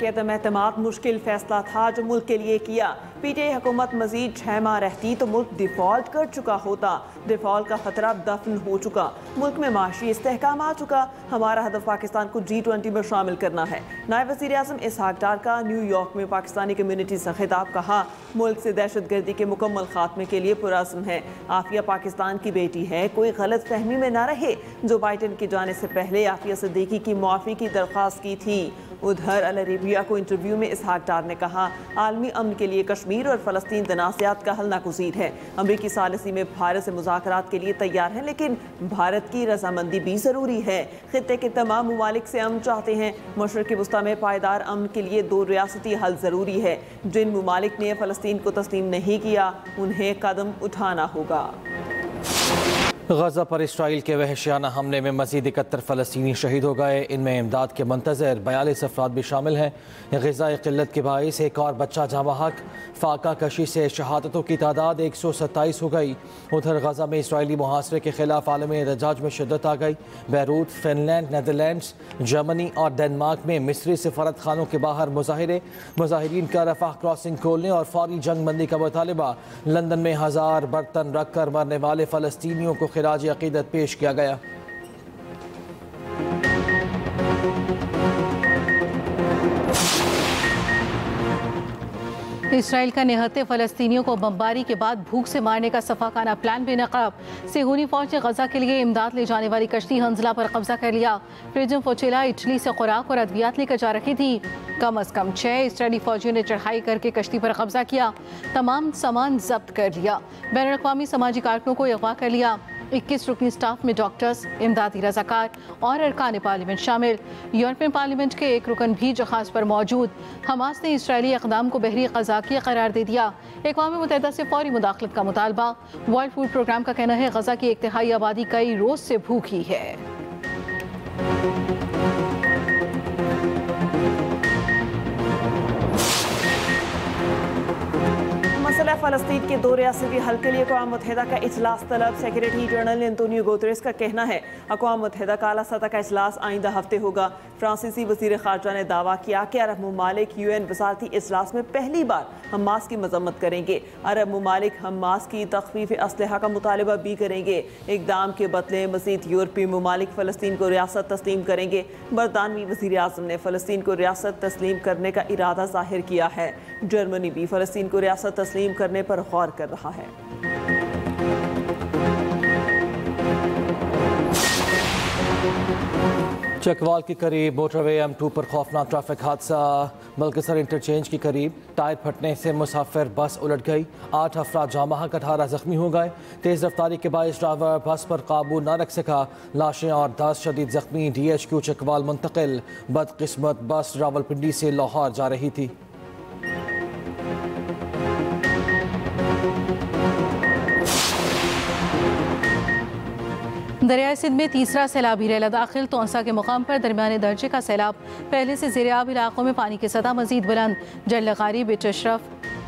के अदम एतमाद मुश्किल फैसला था जो मुल्क के लिए किया। पीटीआई हुकूमत मजीद 6 माह रहती तो मुल्क डिफॉल्ट कर चुका होता। डिफॉल्ट का खतरा दफन हो चुका। मुल्क में माशी इस्तेहकाम आ चुका। हमारा हदफ पाकिस्तान को G20 में शामिल करना है। नायब वज़ीर आज़म इसहाक डार का न्यूयॉर्क में पाकिस्तानी कम्यूनिटी से खिताब। कहा, मुल्क से दहशत गर्दी के मुकम्मल खात्मे के लिए पुरअज़्म है। आफिया पाकिस्तान की बेटी है, कोई गलत फहमी में ना रहे। जो बाइडन के जाने से पहले आफिया सिद्दीकी की मुआफ़ी की दरख्वास्त की थी। उधर अल अरेबिया को इंटरव्यू में इसहाक डार ने कहा, आलमी अमन के लिए कश्मीर और फ़लस्तीन तनाज़ात का हल नागुज़ीर है। अमरीकी सालिसी में भारत से मुज़ाकरात के लिए तैयार है, लेकिन भारत की रजामंदी भी ज़रूरी है। खित्ते के तमाम ममालिक से अमन चाहते हैं। मशरक़ी वस्ता में पायदार अमन के लिए 2 रियासती हल ज़रूरी है। जिन ममालिक ने फ़लस्तीन को तस्लीम नहीं किया, उन्हें कदम उठाना होगा। गजा पर इसराइल के वहशियाना हमले में मजीद 71 फ़लस्तीनी शहीद हो गए। इनमें इमदाद के मुंतज़र 42 अफराद भी शामिल हैं। ग़िज़ाई क़िल्लत के बाइस एक और बच्चा जाँ-बहक। फाका कशी से शहादतों की तादाद 127 हो गई। उधर गजा में इसराइली मुहासरे के खिलाफ आलमी एहतजाज में शिद्दत आ गई। बैरूत, फिनलैंड, नेदरलैंड्स, जर्मनी और डेनमार्क में मिस्री सफारत खानों के बाहर मुजाहिरे। मुजाहिरीन का रफ़ाह क्रॉसिंग खोलने और फौरी जंग बंदी का मुतालबा। लंदन में 1000 बर्तन रख कर मरने वाले फ़लस्तीनियों को खिराज अक़ीदत पेश किया गया। इसराइल का निहत्ते फ़लस्तीनियों को बमबारी के बाद भूख से मारने का सफाकाना प्लान बेनकाब। सिहूनी फौज ने गजा के लिए इमदाद ले जाने वाली कश्ती हंजला पर कब्जा कर लिया। फ्रिजम फोचेला इटली से खुराक और अद्वियात लेकर जा रही थी। कम अज कम 6 इसराइली फौजियों ने चढ़ाई करके कश्ती पर कब्जा किया। तमाम सामान जब्त कर लिया। बैनुल अक़वामी समाजी कारकुनों को अगवा कर लिया। 21 रुकनी स्टाफ में डॉक्टर्स, इमदादी रज़ाकार और अरकान पार्लियामेंट शामिल। यूरोपियन पार्लियामेंट के एक रुकन भी जहाज़ पर मौजूद। हमास ने इसराइली इक़दाम को बहरी क़ज़ाक़िया करार दे दिया। अक़वाम मुत्तहिदा से फौरी मुदाखलत का मुतालबा। वर्ल्ड फूड प्रोग्राम का कहना है गजा की 1 तिहाई आबादी कई रोज़ से भूखी है। मसला फ़लस्तीन के 2 रियासती हल के लिए अक़वाम मुत्तहिदा का इजलास तलब। सेक्रेटरी जनरल एंटोनियो गुतेरेस का कहना है, अक़वाम मुत्तहिदा का आला सतह का इजलास आइंदा हफ्ते होगा। फ्रांसीसी वज़ीर ख़ारजा ने दावा किया कि अरब ममालिक UN वज़ारती इजलास में पहली बार हमास की मजम्मत करेंगे। अरब ममालिक हमास की तख़फ़ीफ़ असलहा का मुतालबा भी करेंगे। इक़दाम के बदले मज़ीद यूरोपीय ममालिक फ़लस्तीन को रियासत तस्लीम करेंगे। बरतानवी वज़ीर आज़म ने फ़लस्तीन को रियासत तस्लीम करने का इरादा ज़ाहिर किया है। जर्मनी भी फ़लस्तीन को रियासत तस्लीम करने पर गौर कर रहा है। चकवाल के करीब मोटरवे M2 पर खौफनाक ट्रैफिक हादसा। बल्कसर इंटरचेंज के करीब टायर फटने से मुसाफिर बस उलट गई। 8 अफराद जाँ-बहक, 18 जख्मी हो गए। तेज़ रफ्तारी के बायस ड्राइवर बस पर काबू न रख सका। लाशें और 10 शदीद जख्मी DHQ चकवाल मुंतकिल। बदकिस्मत बस रावलपिंडी से लाहौर जा रही थी। दरियाई सिंध में तीसरा सैलाबी रेला दाखिल। तोंसा के मुकाम पर दरमियाने दर्जे का सैलाब। पहले से ज़ेर-ए-आब इलाकों में पानी की सतह मजीद बुलंद। जल्लगारी, बिट अशरफ,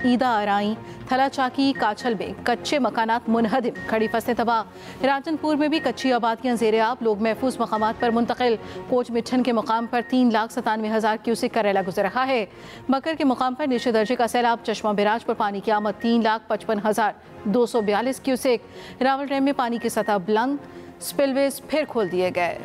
ईदा आराई, थला चाकी, काछल में कच्चे मकानात मुनहदिम, खड़ी फसलें तबाह। राजनपुर में भी कच्ची आबादियाँ ज़ेर-ए-आब, लोग महफूज मकामात पर मुंतकिल। कोच मिठन के मुकाम पर 3,97,000 क्यूसेक का रेला गुजर रहा है। बकर के मुकाम पर नीचे दर्जे का सैलाब। चश्मा बिराज पर पानी की आमद 3,55,242 क्यूसेक। रावल डैम में पानी की सतह बुलंद। स्पिलवेज फिर खोल दिए गए।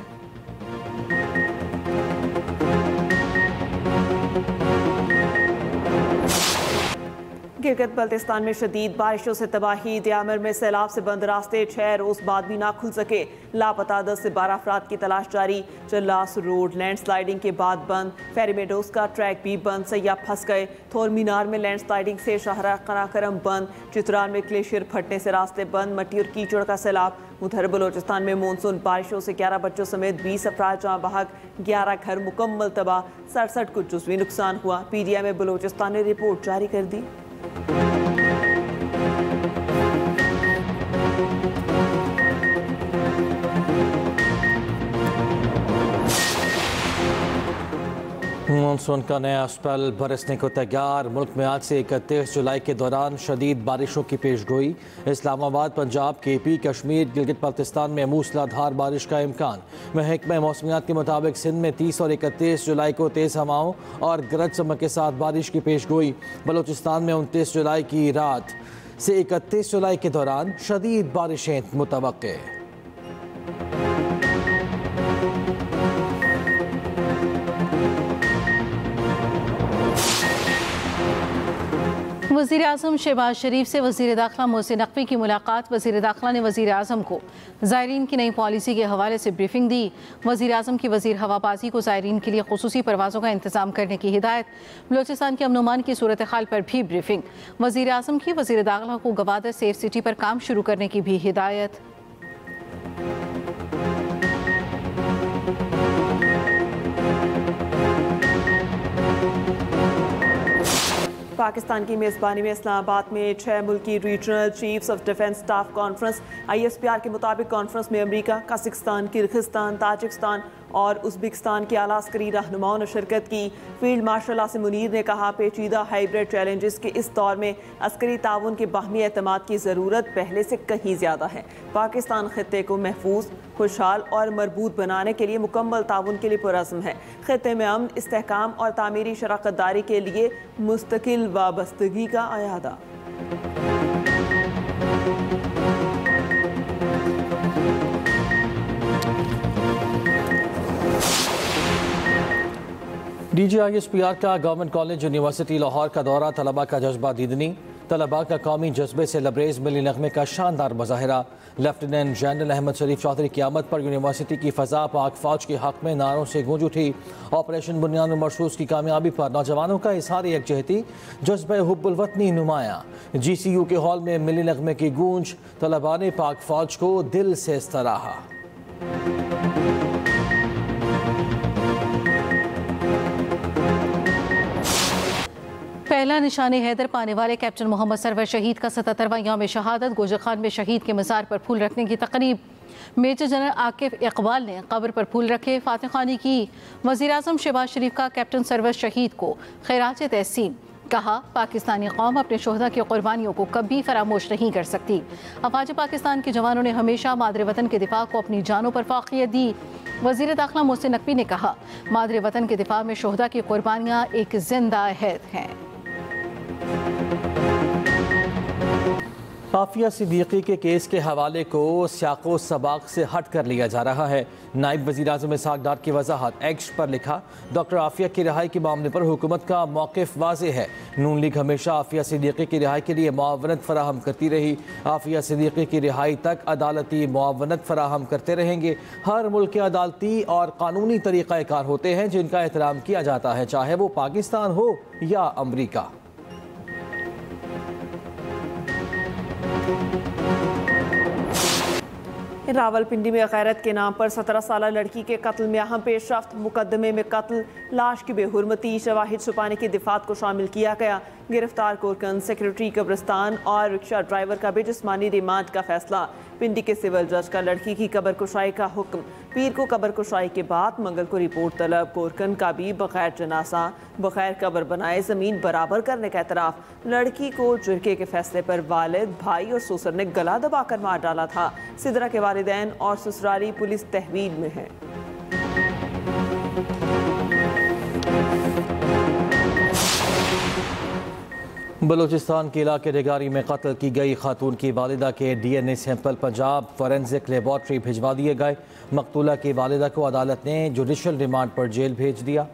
गिलगित बल्तिस्तान में शदीद बारिशों से तबाही। दियामर में सैलाब से बंद रास्ते 6 रोज बाद भी ना खुल सके। लापता 10 से 12 अफराद की तलाश जारी। चल्लास रोड लैंडस्लाइडिंग के बाद बंद। फेरी मेडोज का ट्रैक भी बंद, सैयाह फंस गए। थोर मीनार में लैंडस्लाइडिंग से शाहरा कराकरम बंद। चित्राल में ग्लेशियर फटने से रास्ते बंद। मट्टी और कीचड़ का सैलाब। उधर बलोचिस्तान में मानसून बारिशों से 11 बच्चों समेत 20 अफराद जाँ-बहक, 11 घर मुकम्मल तबाह, 67 को जुज़वी नुकसान हुआ। PDI में बलोचिस्तान ने रिपोर्ट जारी कर दी। मानसून का नया स्पेल बरसने को तैयार। मुल्क में आज से 31 जुलाई के दौरान शदीद बारिशों की पेशगोई। इस्लामाबाद, पंजाब, KP, कश्मीर, गिलगित बल्तिस्तान में मूसलाधार बारिश का इम्कान। महकमा मौसमियात के मुताबिक सिंध में 30 और 31 जुलाई को तेज़ हवाओं और गरज चमक के साथ बारिश की पेशगोई। बलूचिस्तान में 29 जुलाई की रात से 31 जुलाई के दौरान शदीद बारिशें मुतवक्के। वज़ीर आज़म शहबाज शरीफ से वज़ीर दाखिला मोहसिन नकवी की मुलाकात। वज़ीर दाखिला ने वज़ीर आज़म को ज़ायरीन की नई पॉलिसी के हवाले से ब्रीफिंग दी। वज़ीर आज़म की वज़ीर हवाबाजी को ज़ायरीन के लिए खुसूसी परवाज़ों का इंतज़ाम करने की हिदायत। बलूचिस्तान के अमन-ओ-अमान की सूरत हाल पर भी ब्रीफिंग। वज़ीर आज़म की वज़ीर दाखिला को गवादर सेफ सिटी पर काम शुरू करने की भी हिदायत। पाकिस्तान की मेज़बानी में इस्लामाबाद में 6 मुल्की regional chiefs of defence staff conference. ISPR के मुताबिक कॉन्फ्रेंस में अमेरिका, कज़ाकिस्तान, किर्गिस्तान, ताजिकिस्तान और उज़्बेकिस्तान के आला अस्करी रहनुमाओं ने शिरकत की। फील्ड मार्शल आसिम मुनीर ने कहा, पेचीदा हाइब्रिड चैलेंजेस के इस दौर में अस्करी ताउन के बाहमी एतमाद की ज़रूरत पहले से कहीं ज़्यादा है। पाकिस्तान खित्ते को महफूज, खुशहाल और मरबूत बनाने के लिए मुकम्मल ताउन के लिए पुरज़्म है। खित्ते में अमन, इस्तेहकाम और तामीरी शराकतदारी के लिए मुस्तकिल वाबस्तगी का अयादा। DGISPR का गवर्नमेंट कॉलेज यूनिवर्सिटी लाहौर का दौरा। तलबा का जज्बा दीदनी। तलबा का कौमी जज्बे से लबरेज मिली नगमे का शानदार मुजाहिरा। लेफ्टिनेंट जनरल अहमद शरीफ चौधरी की आमद पर यूनिवर्सिटी की फ़ज़ा पाक फ़ौज के हक़ में नारों से गूंज उठी। ऑपरेशन बुनियाद मरसूस की कामयाबी पर नौजवानों का इज़हार यकजहती, जज्बे हुब्बुल वतनी नुमाया। GCU के हॉल में मिली नगमे की गूंज। तलबा ने पाक फ़ौज को दिल से सराहा। पहला निशाने हैदर पाने वाले कैप्टन मोहम्मद सरवर शहीद का 77वां यौम शहादत। गोजर खान में शहीद के मज़ार पर फूल रखने की तकरीब। मेजर जनरल आकिफ इकबाल ने कब्र पर फूल रखे, फातिह खानी की। वज़ीर आज़म शहबाज शरीफ का कैप्टन सरवर शहीद को खैरात तहसीन। कहा, पाकिस्तानी कौम अपने शोहदा की कुर्बानियों को कभी फरामोश नहीं कर सकती। अफवाज पाकिस्तान के जवानों ने हमेशा मादरे वतन के दिफा को अपनी जानों पर फाक़ियत दी। वज़ीर दाखिला मोहसिन नकवी ने कहा, मादरे वतन के दिफा में शोहदा की कुर्बानियाँ एक जिंदा हैद हैं। आफिया सिद्दीकी के केस के हवाले को सियाक़ो सबाक़ से हट कर लिया जा रहा है। नायब वज़ीर आज़म इसहाक़ डार की वजाहत। एक्स पर लिखा, डॉक्टर आफिया की रिहाई के मामले पर हुकूमत का मौक़िफ़ वाज़ेह है। नून लीग हमेशा आफिया सिद्दीकी की रिहाई के लिए मुआवनत फराहम करती रही। आफिया सिद्दीकी की रिहाई तक अदालती मुआवनत फराहम करते रहेंगे। हर मुल्क के अदालती और कानूनी तरीक़ाकार होते हैं जिनका एहतराम किया जाता है, चाहे वो पाकिस्तान हो या अमरीका। रावलपिंडी में गैरत के नाम पर 17 साल लड़की के कत्ल में अहम पेशरफ्त। मुकदमे में कत्ल, लाश की बेहुरमती, शवाहिद छुपाने की दिफात को शामिल किया गया। गिरफ्तार कोरकन, सेक्रेटरी कब्रिस्तान और रिक्शा ड्राइवर का भी जिस्मानी रिमांड का फैसला। पिंडी के सिविल जज का लड़की की कब्र कुशाई का हुक्म। पीर को कब्र कुशाई के बाद मंगल को रिपोर्ट तलब। कोरकन का भी बगैर जनासा, बगैर कब्र बनाए ज़मीन बराबर करने का एतराफ़। लड़की को जुर्के के फैसले पर वालिद, भाई और ससुर ने गला दबाकर मार डाला था। सिदरा के वालिदैन और ससुराली पुलिस तहवील में है। बलूचिस्तान के इलाके रेगारी में कत्ल की गई खातून की वालिदा के DNA sample Punjab forensic laboratory भिजवा दिए गए। मकतूला की वालिदा को अदालत ने जुडिशल रिमांड पर जेल भेज दिया।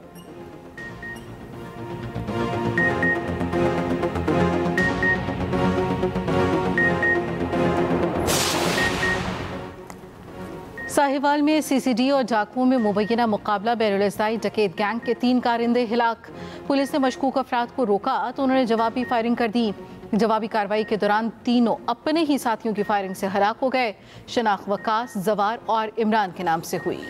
साहिवाल में CCD और डाकुओं में मुबैना मुकाबला। बैरुल-ए-ज़ाई डकैत गैंग के 3 कारिंदे हिलाक। पुलिस ने मशकूक अफराद को रोका तो उन्होंने जवाबी फायरिंग कर दी। जवाबी कार्रवाई के दौरान तीनों अपने ही साथियों की फायरिंग से हलाक हो गए। शनाख्त वकास, जवार और इमरान के नाम से हुई।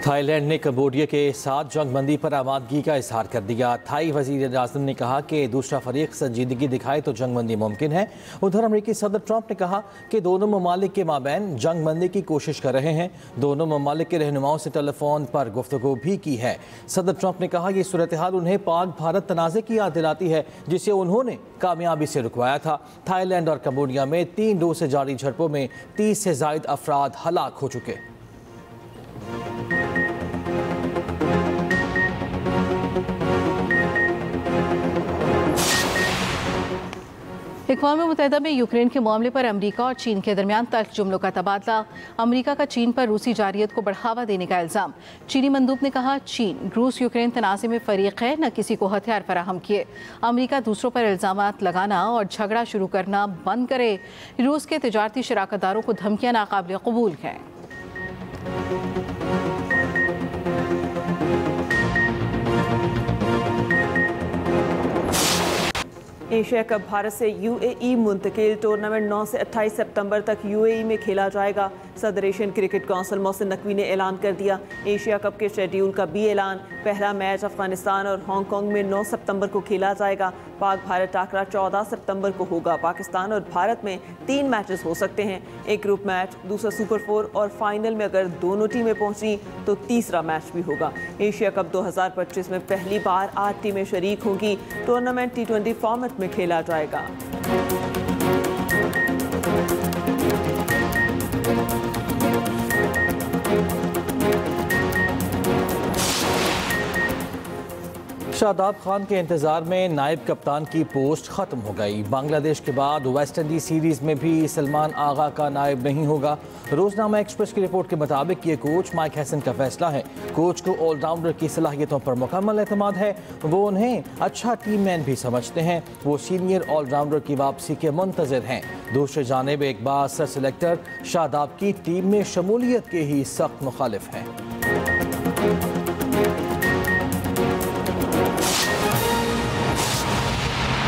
थाईलैंड ने कंबोडिया के साथ जंगबंदी पर आमादगी का इजहार कर दिया। थाई वज़ीर आज़म ने कहा कि दूसरा फरीक संजीदगी दिखाए तो जंगबंदी मुमकिन है। उधर अमेरिकी सदर ट्रंप ने कहा कि दोनों ममालिक के माबैन जंगबंदी की कोशिश कर रहे हैं। दोनों ममालिक के रहनुमाओं से टेलीफोन पर गुफ्तगू भी की है। सदर ट्रंप ने कहा कि सूरत हाल उन्हें पाक भारत तनाज़े की याद दिलाती है जिसे उन्होंने कामयाबी से रुकवाया था। थाईलैंड और कंबोडिया में 3 रोज़ से जारी झड़पों में 30 से ज़ायद अफराद हलाक हो चुके। अक़वाम मुत्तहिदा में यूक्रेन के मामले पर अमरीका और चीन के दरमियान तल्ख जुमलों का तबादला। अमरीका का चीन पर रूसी जारियत को बढ़ावा देने का इल्ज़ाम। चीनी मंदूब ने कहा चीन रूस यूक्रेन तनाज़े में फ़रीक है, न किसी को हथियार फराहम किए। अमरीका दूसरों पर इल्ज़ामात लगाना और झगड़ा शुरू करना बंद करे। रूस के तिजारती शराकतदारों को धमकियाँ नाकाबिल कबूल हैं। एशिया कप भारत से यूएई मुंतकिल। टूर्नामेंट 9 से 28 सितंबर तक यूएई में खेला जाएगा। सदर Asian cricket council Mohsin Naqvi ने ऐलान कर दिया। एशिया कप के शेड्यूल का भी ऐलान। पहला मैच अफगानिस्तान और हांगकांग में 9 सितंबर को खेला जाएगा। पाक भारत टाकरा 14 सितंबर को होगा। पाकिस्तान और भारत में 3 मैचेस हो सकते हैं, एक ग्रुप मैच, दूसरा सुपर 4 और फाइनल में अगर दोनों टीमें पहुंची तो तीसरा मैच भी होगा। एशिया कप 2025 में पहली बार 8 टीमें शरीक होंगी। टूर्नामेंट T20 फॉर्मेट में खेला जाएगा। शादाब खान के इंतजार में नायब कप्तान की पोस्ट खत्म हो गई। बांग्लादेश के बाद वेस्ट इंडीज सीरीज में भी सलमान आगा का नायब नहीं होगा। रोजनामा एक्सप्रेस की रिपोर्ट के मुताबिक ये कोच माइक हैसन का फैसला है। कोच को ऑलराउंडर की सलाहियतों पर मुकम्मल एतमाद है। वो उन्हें अच्छा टीम मैन भी समझते हैं। वो सीनियर ऑलराउंडर की वापसी के मुंतज़िर हैं। दूसरी जानिब एक बासर सिलेक्टर शादाब की टीम में शमूलियत के ही सख्त मुखालिफ हैं।